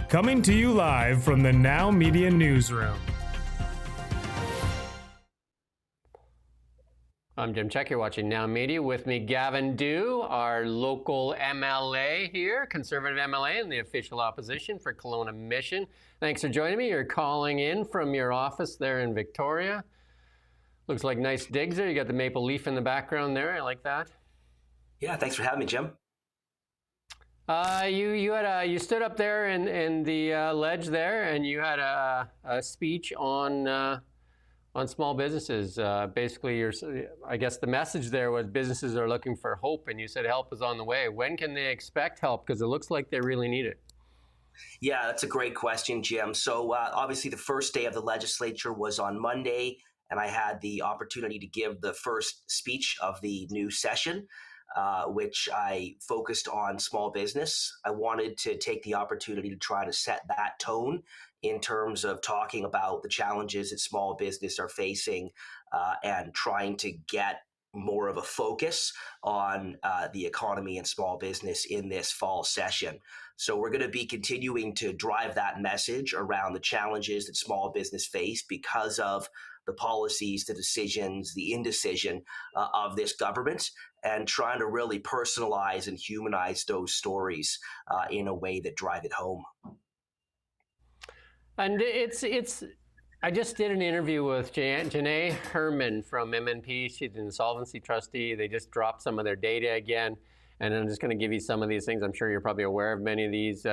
Coming to you live from the Now Media Newsroom. I'm Jim Czek. You're watching Now Media. With me, Gavin Dew, our local MLA here, Conservative MLA and the official opposition for Kelowna Mission. Thanks for joining me. You're calling in from your office there in Victoria. Looks like nice digs there. You got the maple leaf in the background there. I like that. Yeah, thanks for having me, Jim. You stood up there in the ledge there, and you had a speech on small businesses. Basically, I guess the message there was businesses are looking for hope, and you said help is on the way. When can they expect help? Because it looks like they really need it. Yeah, that's a great question, Jim. So obviously the first day of the legislature was on Monday, and I had the opportunity to give the first speech of the new session, which I focused on small business. I wanted to take the opportunity to try to set that tone in terms of talking about the challenges that small business are facing and trying to get more of a focus on the economy and small business in this fall session. So we're going to be continuing to drive that message around the challenges that small business face because of the policies, the decisions, the indecision of this government, and trying to really personalize and humanize those stories in a way that drive it home. And I just did an interview with Janae Herman from MNP. She's an insolvency trustee. They just dropped some of their data again. And I'm just going to give you some of these things. I'm sure you're probably aware of many of these.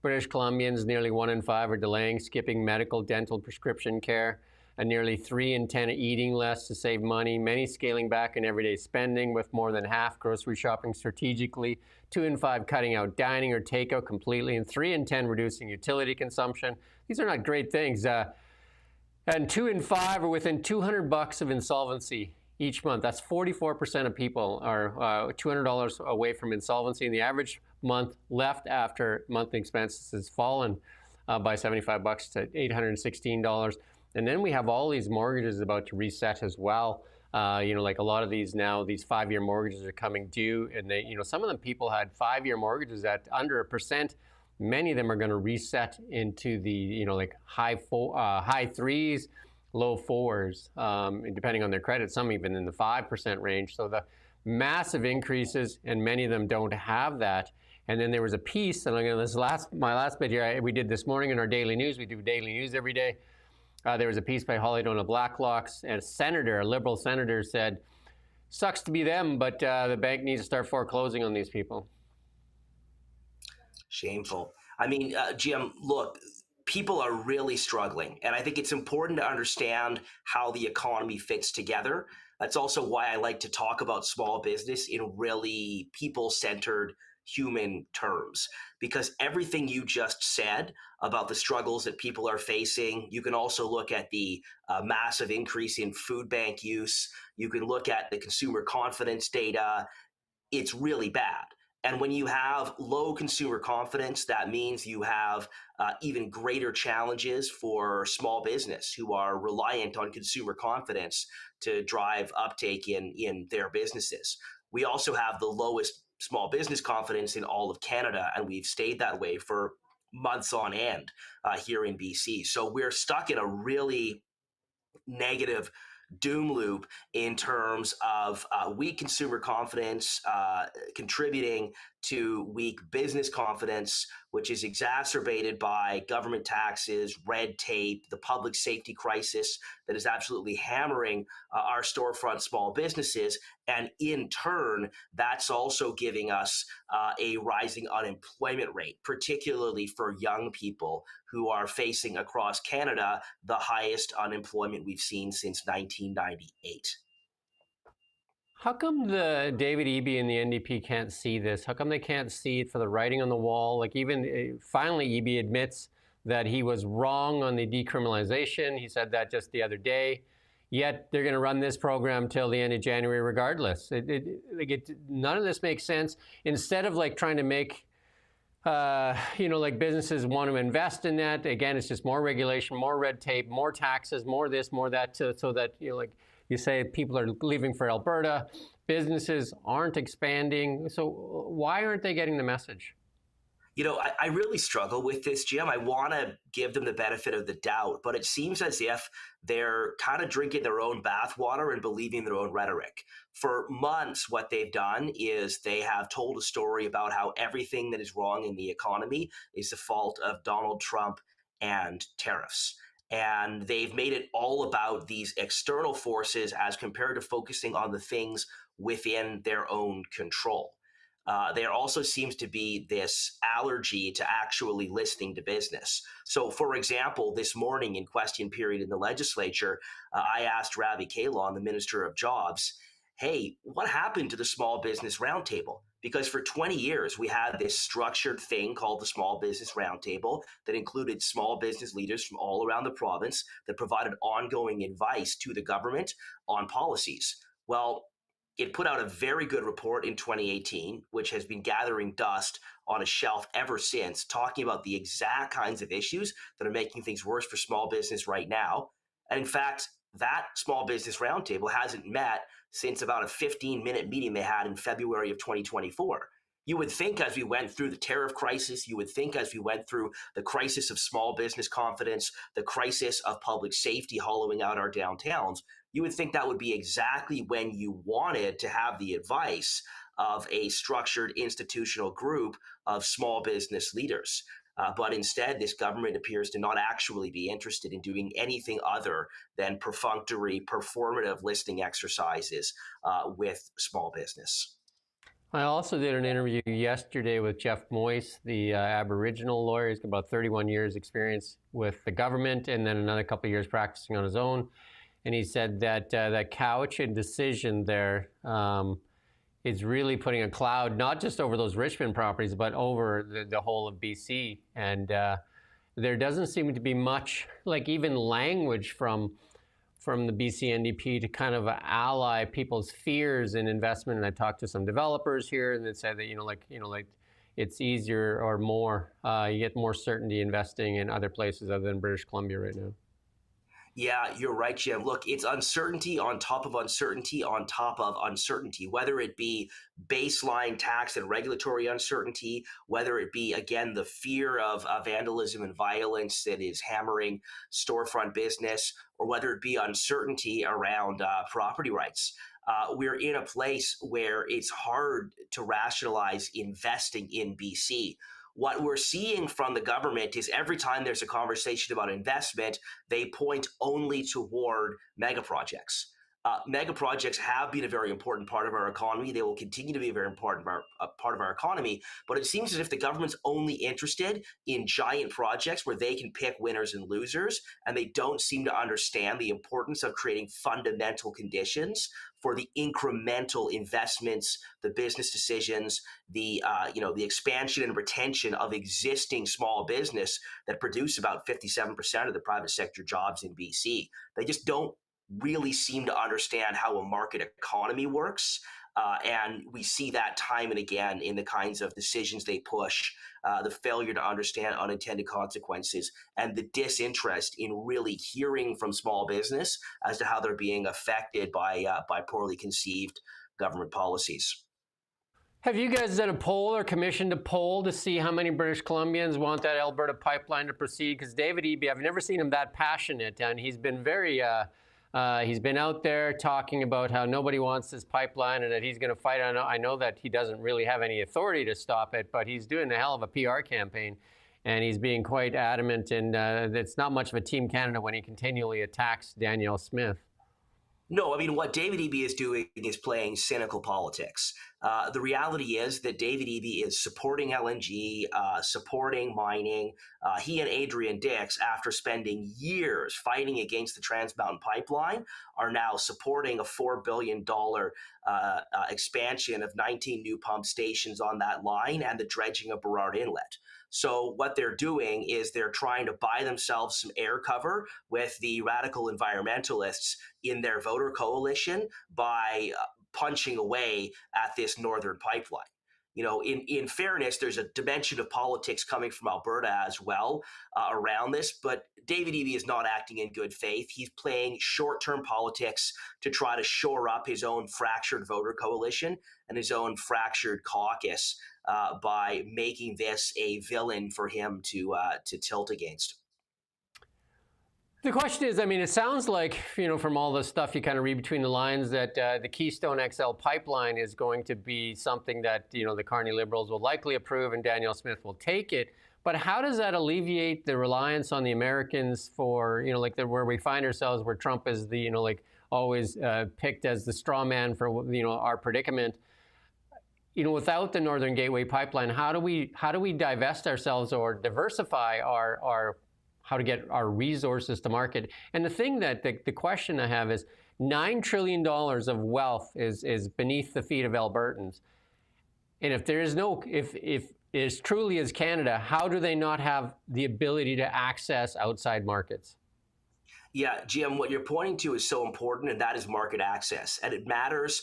British Columbians, nearly 1 in 5 are delaying, skipping medical, dental, prescription care. And nearly 3 in 10 are eating less to save money. Many scaling back in everyday spending, with more than half grocery shopping strategically. 2 in 5 cutting out dining or takeout completely. And 3 in 10 reducing utility consumption. These are not great things. And 2 in 5 are within $200 of insolvency each month. That's 44% of people are $200 away from insolvency. And the average month left after monthly expenses has fallen by $75 to $816. And then we have all these mortgages about to reset as well. Like a lot of these now, these 5-year mortgages are coming due. And they, some of them people had 5-year mortgages at under 1%. Many of them are going to reset into the, like high 3s, low 4s, depending on their credit, some even in the 5% range. So the massive increases, and many of them don't have that. And then there was a piece, and my last bit here, we did this morning in our daily news. We do daily news every day. There was a piece by Holly Dona Blacklocks, and a liberal senator said, sucks to be them, but the bank needs to start foreclosing on these people. Shameful. I mean, Jim, look, people are really struggling. And I think it's important to understand how the economy fits together. That's also why I like to talk about small business in really people-centered human terms, because everything you just said about the struggles that people are facing, you can also look at the massive increase in food bank use. You can look at the consumer confidence data. It's really bad. And when you have low consumer confidence, that means you have even greater challenges for small business who are reliant on consumer confidence to drive uptake in their businesses. We also have the lowest small business confidence in all of Canada, and we've stayed that way for months on end here in BC. So we're stuck in a really negative doom loop in terms of weak consumer confidence contributing to weak business confidence, which is exacerbated by government taxes, red tape, the public safety crisis that is absolutely hammering our storefront small businesses. And in turn, that's also giving us a rising unemployment rate, particularly for young people who are facing across Canada the highest unemployment we've seen since 1998. How come the David Eby and the NDP can't see this? How come they can't see it for the writing on the wall? Like even finally, Eby admits that he was wrong on the decriminalization. He said that just the other day. Yet they're going to run this program till the end of January regardless. None of this makes sense. Instead of like trying to make like businesses want to invest in that, again, it's just more regulation, more red tape, more taxes, more this, more that, so that, like you say, people are leaving for Alberta, businesses aren't expanding. So why aren't they getting the message? I really struggle with this, Jim. I want to give them the benefit of the doubt, but it seems as if they're kind of drinking their own bathwater and believing their own rhetoric. For months, what they've done is they have told a story about how everything that is wrong in the economy is the fault of Donald Trump and tariffs. And they've made it all about these external forces as compared to focusing on the things within their own control. There also seems to be this allergy to actually listening to business. So, for example, this morning in question period in the legislature, I asked Ravi Kahlon, the Minister of Jobs, hey, what happened to the Small Business Roundtable? Because for 20 years, we had this structured thing called the Small Business Roundtable that included small business leaders from all around the province that provided ongoing advice to the government on policies. Well, it put out a very good report in 2018, which has been gathering dust on a shelf ever since, talking about the exact kinds of issues that are making things worse for small business right now. And in fact, that small business roundtable hasn't met since about a 15-minute meeting they had in February of 2024. You would think as we went through the tariff crisis, you would think as we went through the crisis of small business confidence, the crisis of public safety hollowing out our downtowns, you would think that would be exactly when you wanted to have the advice of a structured institutional group of small business leaders. But instead, this government appears to not actually be interested in doing anything other than perfunctory, performative listening exercises with small business. I also did an interview yesterday with Jeff Moyse, the Aboriginal lawyer. He's got about 31 years experience with the government and then another couple of years practicing on his own. And he said that that Cowichan decision there is really putting a cloud not just over those Richmond properties, but over the whole of BC. And there doesn't seem to be much, like even language from the BC NDP to kind of ally people's fears in investment. And I talked to some developers here, and they said that it's easier or more. You get more certainty investing in other places other than British Columbia right now. Yeah, you're right, Jim. Look, it's uncertainty on top of uncertainty on top of uncertainty, whether it be baseline tax and regulatory uncertainty, whether it be, again, the fear of vandalism and violence that is hammering storefront business, or whether it be uncertainty around property rights. We're in a place where it's hard to rationalize investing in BC. What we're seeing from the government is every time there's a conversation about investment, they point only toward mega projects. Mega projects have been a very important part of our economy. They will continue to be a very important part of our economy. But it seems as if the government's only interested in giant projects where they can pick winners and losers, and they don't seem to understand the importance of creating fundamental conditions for the incremental investments, the business decisions, the expansion and retention of existing small business that produce about 57% of the private sector jobs in BC. They just don't really seem to understand how a market economy works. And we see that time and again in the kinds of decisions they push, the failure to understand unintended consequences, and the disinterest in really hearing from small business as to how they're being affected by poorly conceived government policies. Have you guys done a poll or commissioned a poll to see how many British Columbians want that Alberta pipeline to proceed? Because David Eby, I've never seen him that passionate, and he's been very he's been out there talking about how nobody wants this pipeline and that he's going to fight. I know that he doesn't really have any authority to stop it, but he's doing a hell of a PR campaign, and he's being quite adamant. And it's not much of a Team Canada when he continually attacks Danielle Smith. No, I mean, what David Eby is doing is playing cynical politics. The reality is that David Eby is supporting LNG, supporting mining. He and Adrian Dix, after spending years fighting against the Trans Mountain Pipeline, are now supporting a $4 billion expansion of 19 new pump stations on that line and the dredging of Burrard Inlet. So what they're doing is they're trying to buy themselves some air cover with the radical environmentalists in their voter coalition by punching away at this northern pipeline. in fairness, there's a dimension of politics coming from Alberta as well around this. But David Eby is not acting in good faith. He's playing short-term politics to try to shore up his own fractured voter coalition and his own fractured caucus by making this a villain for him to tilt against. The question is, I mean, it sounds like, from all the stuff you kind of read between the lines, that the Keystone XL pipeline is going to be something that, the Carney Liberals will likely approve and Danielle Smith will take it. But how does that alleviate the reliance on the Americans for, where we find ourselves, where Trump is the, always picked as the straw man for, our predicament? Without the Northern Gateway pipeline, how do we divest ourselves or diversify our how to get our resources to market? And the thing that the question I have is, $9 trillion of wealth is beneath the feet of Albertans. And if there is if it is truly as Canada, how do they not have the ability to access outside markets? Yeah, Jim, what you're pointing to is so important, and that is market access, and it matters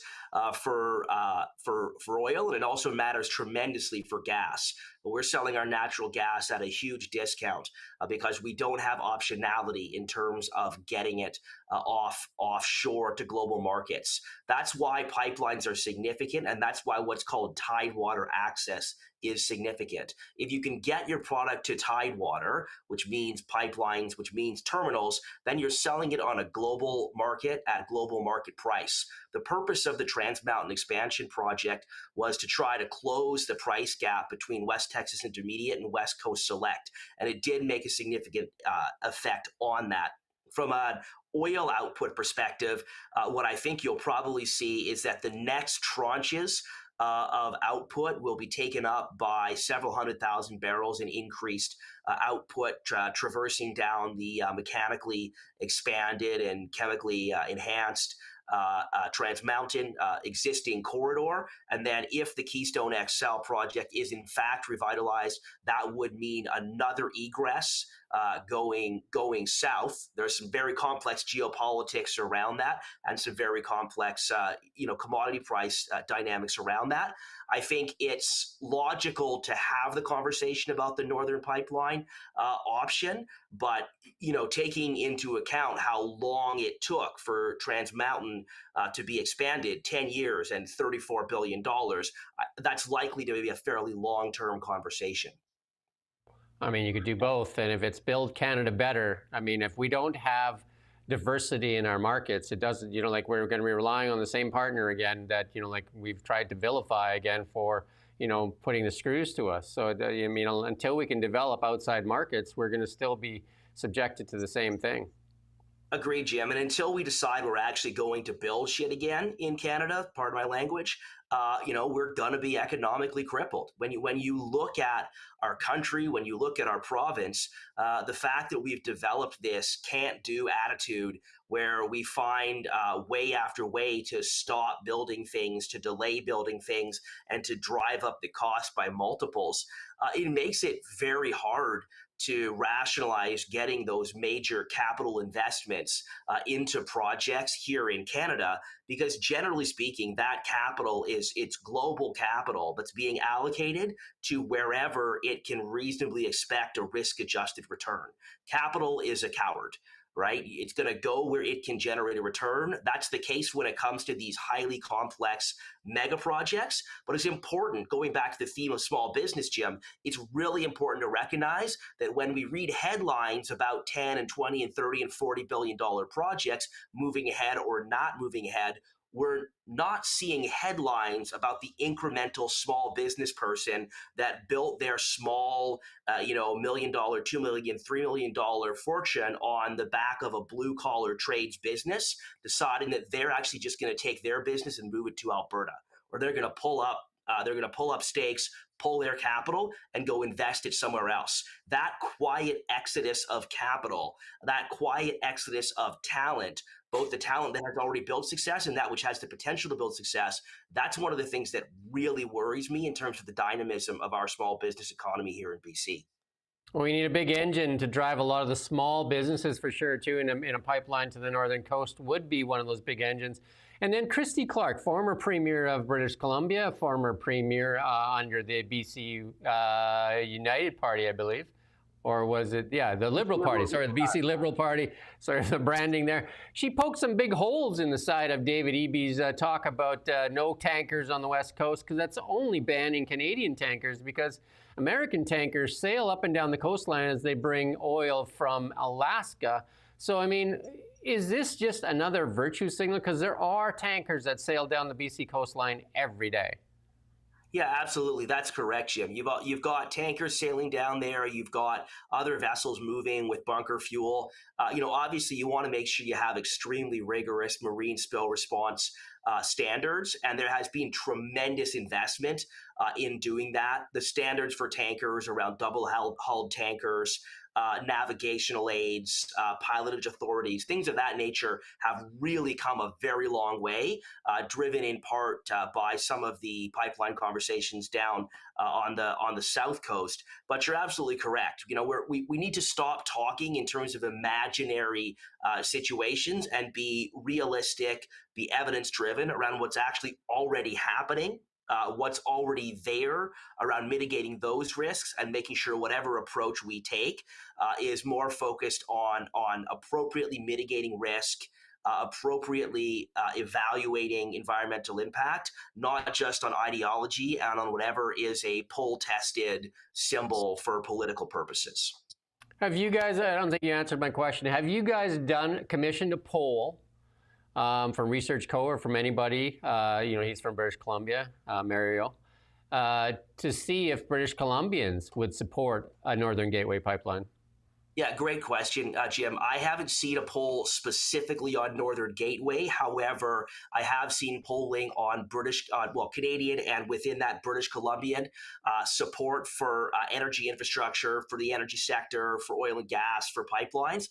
for oil, and it also matters tremendously for gas. We're selling our natural gas at a huge discount because we don't have optionality in terms of getting it offshore to global markets. That's why pipelines are significant, and that's why what's called tidewater access is significant. If you can get your product to tidewater, which means pipelines, which means terminals, then you're selling it on a global market at global market price. The purpose of the Trans Mountain Expansion Project was to try to close the price gap between West Texas Intermediate and West Coast Select, and it did make a significant effect on that. From an oil output perspective, what I think you'll probably see is that the next tranches of output will be taken up by several 100,000 barrels in increased output, traversing down the mechanically expanded and chemically enhanced Trans Mountain existing corridor. And then if the Keystone XL project is in fact revitalized, that would mean another egress going south. There's some very complex geopolitics around that, and some very complex commodity price dynamics around that. I think it's logical to have the conversation about the Northern Pipeline option, but taking into account how long it took for Trans Mountain to be expanded, 10 years and $34 billion, that's likely to be a fairly long-term conversation. I mean, you could do both. And if it's Build Canada Better, I mean, if we don't have diversity in our markets, it doesn't, we're going to be relying on the same partner again that, we've tried to vilify again for, putting the screws to us. So, I mean, until we can develop outside markets, we're going to still be subjected to the same thing. Agreed, Jim. And until we decide we're actually going to build shit again in Canada, pardon my language, we're going to be economically crippled. When you look at our country, when you look at our province, the fact that we've developed this can't-do attitude where we find way after way to stop building things, to delay building things, and to drive up the cost by multiples, it makes it very hard to rationalize getting those major capital investments into projects here in Canada, because generally speaking, that capital it's global capital that's being allocated to wherever it can reasonably expect a risk-adjusted return. Capital is a coward. Right? It's going to go where it can generate a return. That's the case when it comes to these highly complex mega projects. But it's important, going back to the theme of small business, Jim, it's really important to recognize that when we read headlines about 10 and 20 and 30 and $40 billion projects moving ahead or not moving ahead, we're not seeing headlines about the incremental small business person that built their small, $1 million, $2 million, $3 million fortune on the back of a blue collar trades business, deciding that they're actually just going to take their business and move it to Alberta, or they're going to pull up stakes, pull their capital, and go invest it somewhere else. That quiet exodus of capital, that quiet exodus of talent, both the talent that has already built success and that which has the potential to build success, that's one of the things that really worries me in terms of the dynamism of our small business economy here in BC. Well, we need a big engine to drive a lot of the small businesses for sure, too, and a pipeline to the northern coast would be one of those big engines. And then Christy Clark, former Premier of British Columbia, former Premier under the BC United Party, I believe. Or was it, yeah, the Liberal Party, sorry, the BC Liberal Party, sorry, the branding there. She poked some big holes in the side of David Eby's talk about no tankers on the West Coast, because that's only banning Canadian tankers, because American tankers sail up and down the coastline as they bring oil from Alaska. So, I mean, is this just another virtue signal? Because there are tankers that sail down the BC coastline every day. Yeah, absolutely. That's correct, Jim. You've got tankers sailing down there. You've got other vessels moving with bunker fuel. Obviously, you want to make sure you have extremely rigorous marine spill response standards, and there has been tremendous investment in doing that. The standards for tankers around double-hulled tankers, navigational aids, pilotage authorities, things of that nature have really come a very long way, driven in part by some of the pipeline conversations down on the south coast. But you're absolutely correct. We need to stop talking in terms of imaginary situations and be realistic, be evidence driven around what's actually already happening. What's already there around mitigating those risks and making sure whatever approach we take is more focused on appropriately mitigating risk, appropriately evaluating environmental impact, not just on ideology and on whatever is a poll-tested symbol for political purposes. Have you guys, I don't think you answered my question, have you guys commissioned a poll from Research Co. or from anybody, he's from British Columbia, Mario, to see if British Columbians would support a Northern Gateway pipeline? Yeah, great question, Jim. I haven't seen a poll specifically on Northern Gateway. However, I have seen polling on Canadian and within that British Columbian support for energy infrastructure, for the energy sector, for oil and gas, for pipelines.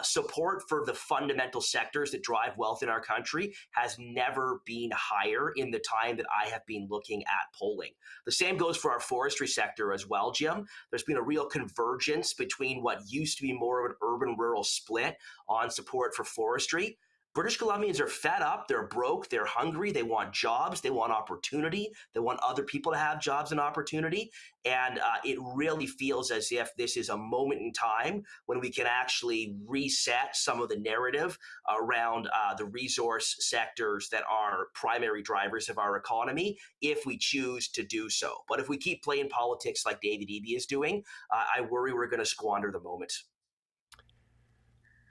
Support for the fundamental sectors that drive wealth in our country has never been higher in the time that I have been looking at polling. The same goes for our forestry sector as well, Jim. There's been a real convergence between what used to be more of an urban-rural split on support for forestry. British Columbians are fed up, they're broke, they're hungry, they want jobs, they want opportunity, they want other people to have jobs and opportunity. And it really feels as if this is a moment in time when we can actually reset some of the narrative around the resource sectors that are primary drivers of our economy if we choose to do so. But if we keep playing politics like David Eby is doing, I worry we're going to squander the moment.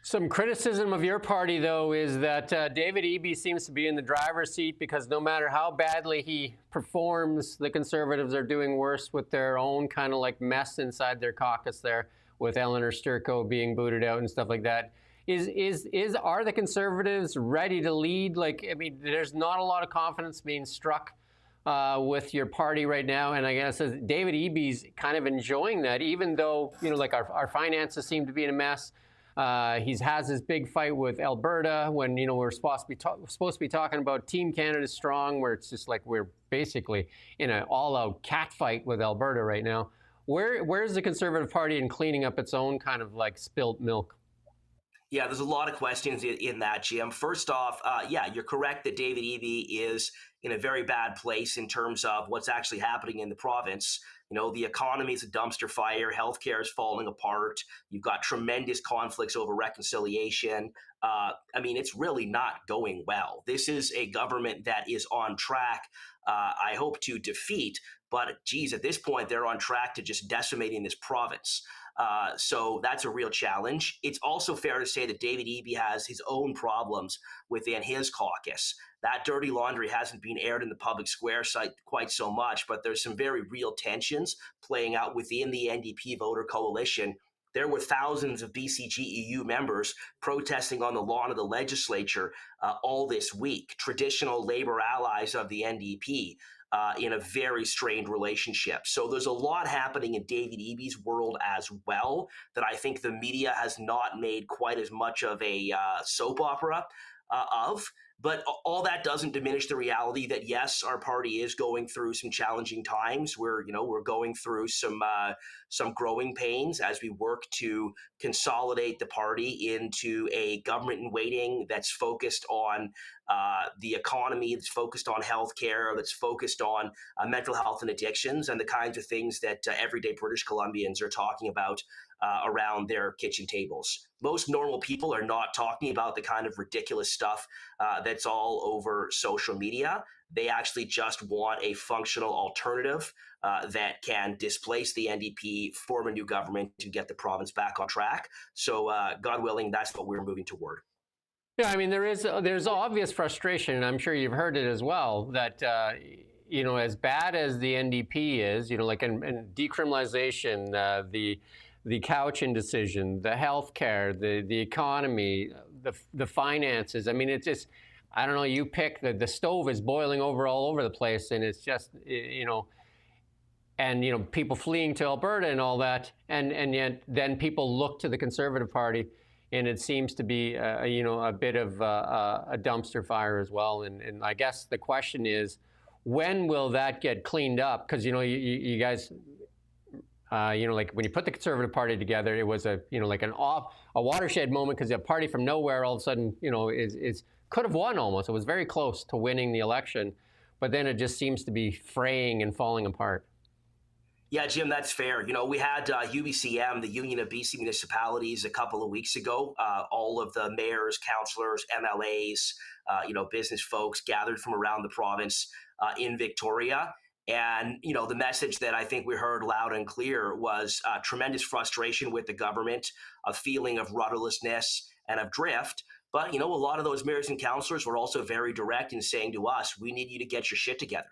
Some criticism of your party, though, is that David Eby seems to be in the driver's seat because no matter how badly he performs, the Conservatives are doing worse with their own kind of like mess inside their caucus there, with Eleanor Sturko being booted out and stuff like that. Are the Conservatives ready to lead? Like, I mean, there's not a lot of confidence being struck with your party right now, and I guess David Eby's kind of enjoying that, even though like our finances seem to be in a mess. He has his big fight with Alberta when we're supposed to be talking about Team Canada Strong, where it's just like we're basically in an all-out cat fight with Alberta right now. Where's the Conservative Party in cleaning up its own kind of like spilt milk? Yeah, there's a lot of questions in that, Jim. First off, you're correct that David Eby is in a very bad place in terms of what's actually happening in the province. The economy is a dumpster fire. Healthcare is falling apart. You've got tremendous conflicts over reconciliation. It's really not going well. This is a government that is on track, I hope, to defeat. But, geez, at this point, they're on track to just decimating this province. So that's a real challenge. It's also fair to say that David Eby has his own problems within his caucus. That dirty laundry hasn't been aired in the public square site quite so much, but there's some very real tensions playing out within the NDP voter coalition. There were thousands of BCGEU members protesting on the lawn of the legislature all this week, traditional Labour allies of the NDP. In a very strained relationship. So there's a lot happening in David Eby's world as well that I think the media has not made quite as much of a soap opera of. But all that doesn't diminish the reality that yes, our party is going through some challenging times. We're going through some growing pains as we work to consolidate the party into a government in waiting that's focused on the economy, that's focused on healthcare, that's focused on mental health and addictions, and the kinds of things that everyday British Columbians are talking about around their kitchen tables. Most normal people are not talking about the kind of ridiculous stuff that's all over social media. They actually just want a functional alternative that can displace the NDP, form a new government to get the province back on track. So, God willing, that's what we're moving toward. Yeah, I mean, there's obvious frustration, and I'm sure you've heard it as well, that as bad as the NDP is, like in decriminalization, the couch indecision, the healthcare, the economy, the finances. I mean, it's just, I don't know. You pick the stove is boiling over all over the place, and it's just and people fleeing to Alberta and all that, and yet then people look to the Conservative Party, and it seems to be a bit of a dumpster fire as well. And I guess the question is, when will that get cleaned up? Because you guys. Like when you put the Conservative Party together, it was a watershed moment, because a party from nowhere all of a sudden is could have won almost. It was very close to winning the election, but then it just seems to be fraying and falling apart. Yeah, Jim, that's fair. We had UBCM, the Union of BC Municipalities, a couple of weeks ago. All of the mayors, councillors, MLAs, business folks gathered from around the province in Victoria. And, the message that I think we heard loud and clear was tremendous frustration with the government, a feeling of rudderlessness and of drift. But, a lot of those mayors and councillors were also very direct in saying to us, we need you to get your shit together.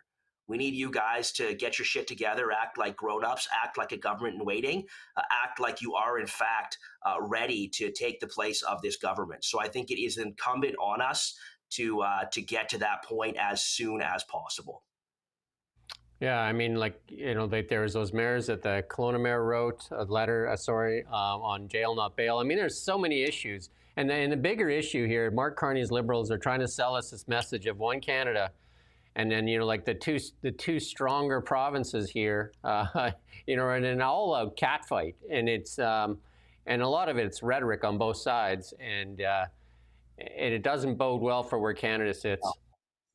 We need you guys to get your shit together, act like grown-ups, act like a government in waiting, act like you are, in fact, ready to take the place of this government. So I think it is incumbent on us to get to that point as soon as possible. Yeah, I mean, there was those mayors that the Kelowna mayor wrote a letter, on jail, not bail. I mean, there's so many issues. And the bigger issue here, Mark Carney's Liberals are trying to sell us this message of one Canada. And then, the two stronger provinces here, and an all-out catfight. And it's, and a lot of it's rhetoric on both sides. And it doesn't bode well for where Canada sits.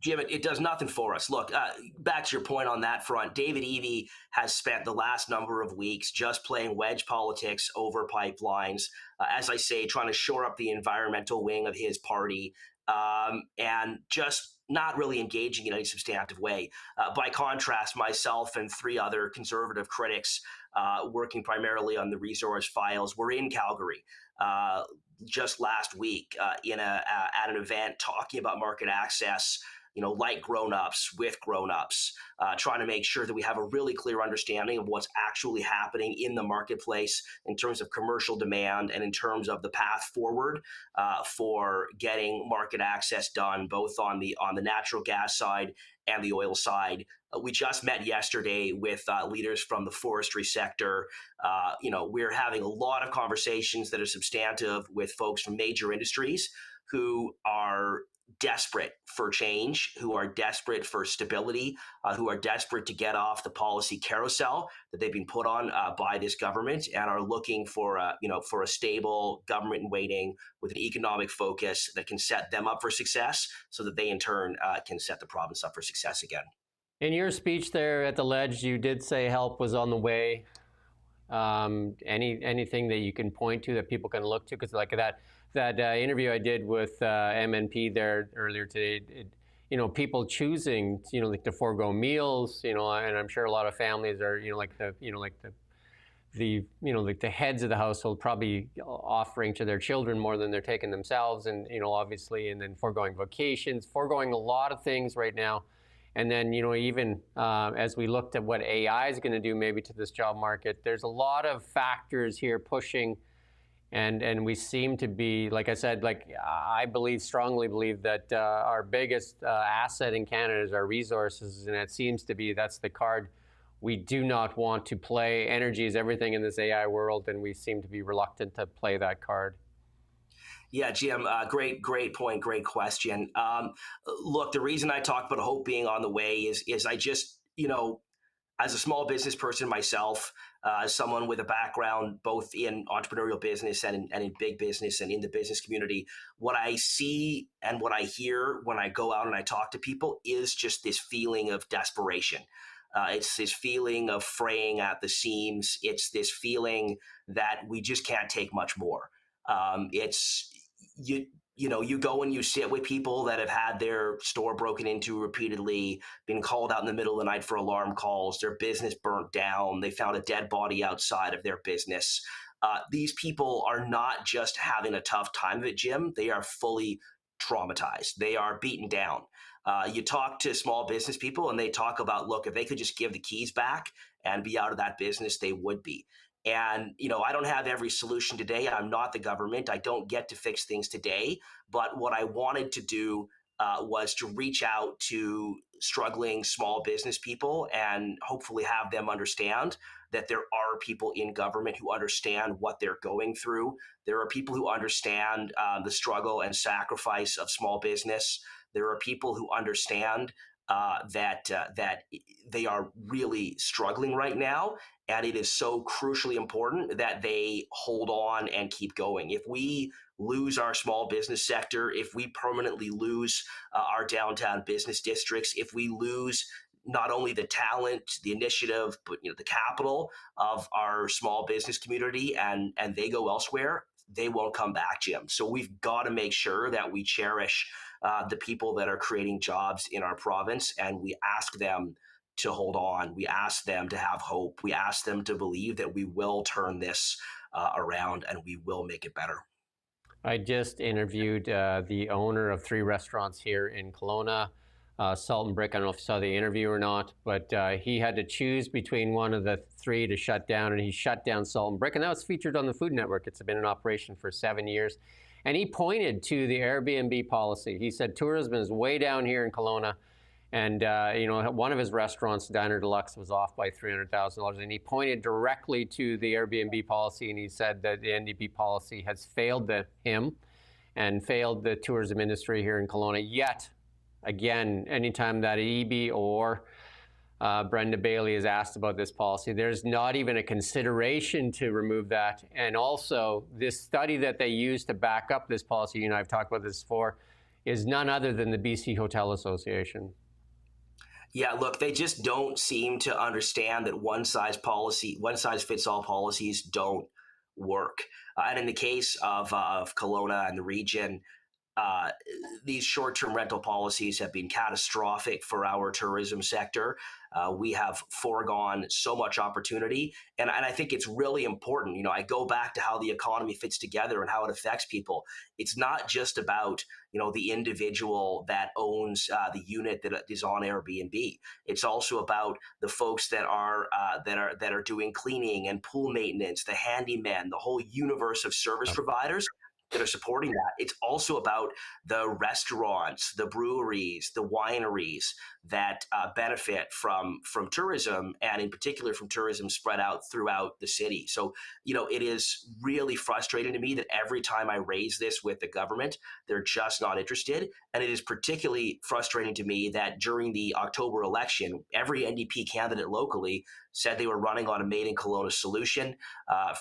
Jim, it does nothing for us. Look, back to your point on that front, David Eby has spent the last number of weeks just playing wedge politics over pipelines, as I say, trying to shore up the environmental wing of his party, and just not really engaging in any substantive way. By contrast, myself and three other conservative critics working primarily on the resource files were in Calgary just last week at an event talking about market access, like grown-ups, with grown-ups, trying to make sure that we have a really clear understanding of what's actually happening in the marketplace in terms of commercial demand and in terms of the path forward for getting market access done, both on the natural gas side and the oil side. We just met yesterday with leaders from the forestry sector. We're having a lot of conversations that are substantive with folks from major industries who are desperate for change, who are desperate for stability, who are desperate to get off the policy carousel that they've been put on by this government, and are looking for a stable government in waiting with an economic focus that can set them up for success, so that they in turn can set the province up for success again. In your speech there at the Ledge, you did say help was on the way. Anything that you can point to that people can look to? Because like that interview I did with MNP there earlier today, people choosing, to forego meals, and I'm sure a lot of families are, the heads of the household probably offering to their children more than they're taking themselves, and obviously, and then foregoing vacations, foregoing a lot of things right now. And then, even as we looked at what AI is going to do maybe to this job market, there's a lot of factors here pushing. And we seem to be, like I said, I strongly believe that our biggest asset in Canada is our resources. And it seems to be that's the card we do not want to play. Energy is everything in this AI world, and we seem to be reluctant to play that card. Yeah, Jim, great point, great question. Look, the reason I talk about hope being on the way is I just, as a small business person myself, as someone with a background both in entrepreneurial business and in big business and in the business community, what I see and what I hear when I go out and I talk to people is just this feeling of desperation. It's this feeling of fraying at the seams. It's this feeling that we just can't take much more. It's you. You go and you sit with people that have had their store broken into repeatedly, been called out in the middle of the night for alarm calls, their business burnt down, they found a dead body outside of their business. These people are not just having a tough time of it, Jim. They are fully traumatized. They are beaten down. You talk to small business people and they talk about, look, if they could just give the keys back and be out of that business, they would be. And, I don't have every solution today. I'm not the government. I don't get to fix things today. But what I wanted to do was to reach out to struggling small business people and hopefully have them understand that there are people in government who understand what they're going through. There are people who understand the struggle and sacrifice of small business. There are people who understand that they are really struggling right now, and it is so crucially important that they hold on and keep going. If we lose our small business sector, if we permanently lose our downtown business districts, if we lose not only the talent, the initiative, but the capital of our small business community, and they go elsewhere, they won't come back, Jim. So we've got to make sure that we cherish the people that are creating jobs in our province, and we ask them to hold on. We ask them to have hope. We ask them to believe that we will turn this around and we will make it better. I just interviewed the owner of 3 restaurants here in Kelowna, Salt and Brick. I don't know if you saw the interview or not, but he had to choose between one of the 3 to shut down, and he shut down Salt and Brick, and that was featured on the Food Network. It's been in operation for 7 years. And he pointed to the Airbnb policy. He said tourism is way down here in Kelowna. And one of his restaurants, Diner Deluxe, was off by $300,000. And he pointed directly to the Airbnb policy, and he said that the NDP policy has failed him and failed the tourism industry here in Kelowna. Yet, again, anytime that Eby or Brenda Bailey is asked about this policy, there's not even a consideration to remove that. And also, this study that they use to back up this policy, you and I have talked about this before, is none other than the BC Hotel Association. Yeah, look, they just don't seem to understand that one size fits all policies don't work. And in the case of Kelowna and the region, uh, these short-term rental policies have been catastrophic for our tourism sector. We have foregone so much opportunity, and I think it's really important. I go back to how the economy fits together and how it affects people. It's not just about the individual that owns the unit that is on Airbnb. It's also about the folks that are doing cleaning and pool maintenance, the handyman, the whole universe of service providers that are supporting that. It's also about the restaurants, the breweries, the wineries that benefit from tourism, and in particular from tourism spread out throughout the city. So, it is really frustrating to me that every time I raise this with the government, they're just not interested. And it is particularly frustrating to me that during the October election, every NDP candidate locally said they were running on a made in Kelowna solution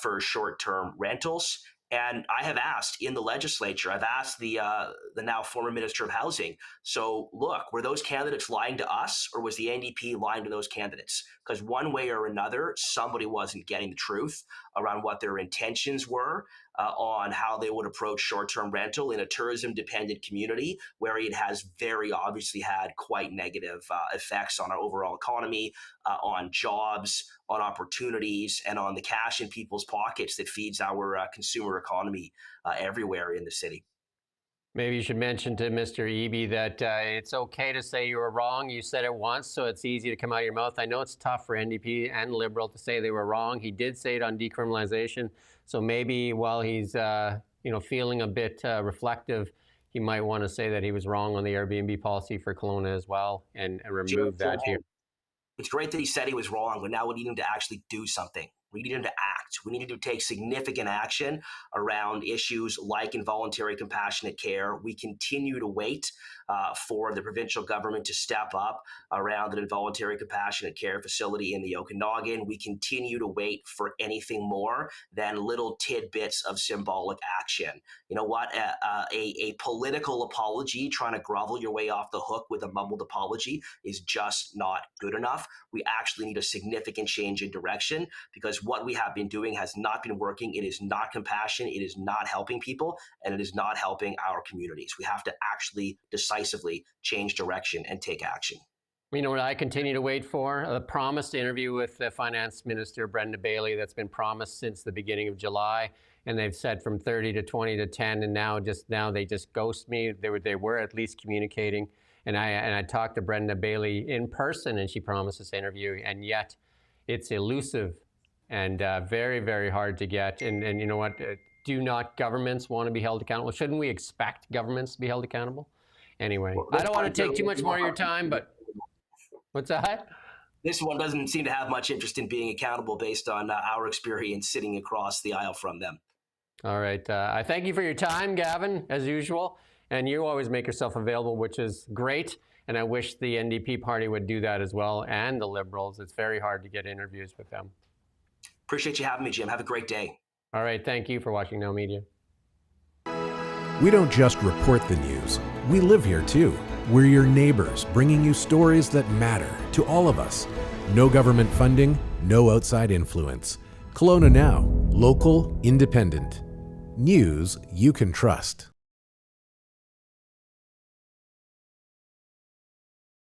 for short-term rentals. And I have asked in the legislature, I've asked the now former Minister of Housing. So look, were those candidates lying to us, or was the NDP lying to those candidates? Because one way or another, somebody wasn't getting the truth around what their intentions were on how they would approach short-term rental in a tourism-dependent community where it has very obviously had quite negative effects on our overall economy, on jobs, on opportunities, and on the cash in people's pockets that feeds our consumer economy everywhere in the city. Maybe you should mention to Mr. Eby that it's okay to say you were wrong. You said it once, so it's easy to come out of your mouth. I know it's tough for NDP and Liberal to say they were wrong. He did say it on decriminalization, so maybe while he's feeling a bit reflective, he might want to say that he was wrong on the Airbnb policy for Kelowna as well and remove that here. It's great that he said he was wrong, but now we need him to actually do something. We need him to act. We need him to take significant action around issues like involuntary compassionate care. We continue to wait for the provincial government to step up around an involuntary compassionate care facility in the Okanagan. We continue to wait for anything more than little tidbits of symbolic action. You know what? A political apology, trying to grovel your way off the hook with a mumbled apology, is just not good enough. We actually need a significant change in direction, because what we have been doing has not been working. It is not compassion. It is not helping people, and it is not helping our communities. We have to actually decisively change direction and take action. You know what I continue to wait for? The promised interview with the Finance Minister, Brenda Bailey, that's been promised since the beginning of July. And they've said from 30 to 20 to 10, and now they just ghost me. They were at least communicating. And I talked to Brenda Bailey in person, and she promised this interview, and yet it's elusive and very, very hard to get. And you know what? Do not governments want to be held accountable? Shouldn't we expect governments to be held accountable? Anyway, well, I don't want to take too much more of your time, but what's that? This one doesn't seem to have much interest in being accountable based on our experience sitting across the aisle from them. All right. I thank you for your time, Gavin, as usual. And you always make yourself available, which is great. And I wish the NDP party would do that as well, and the Liberals. It's very hard to get interviews with them. Appreciate you having me, Jim. Have a great day. All right. Thank you for watching Now Media. We don't just report the news. We live here too. We're your neighbors, bringing you stories that matter to all of us. No government funding, no outside influence. Kelowna Now, local, independent. News you can trust.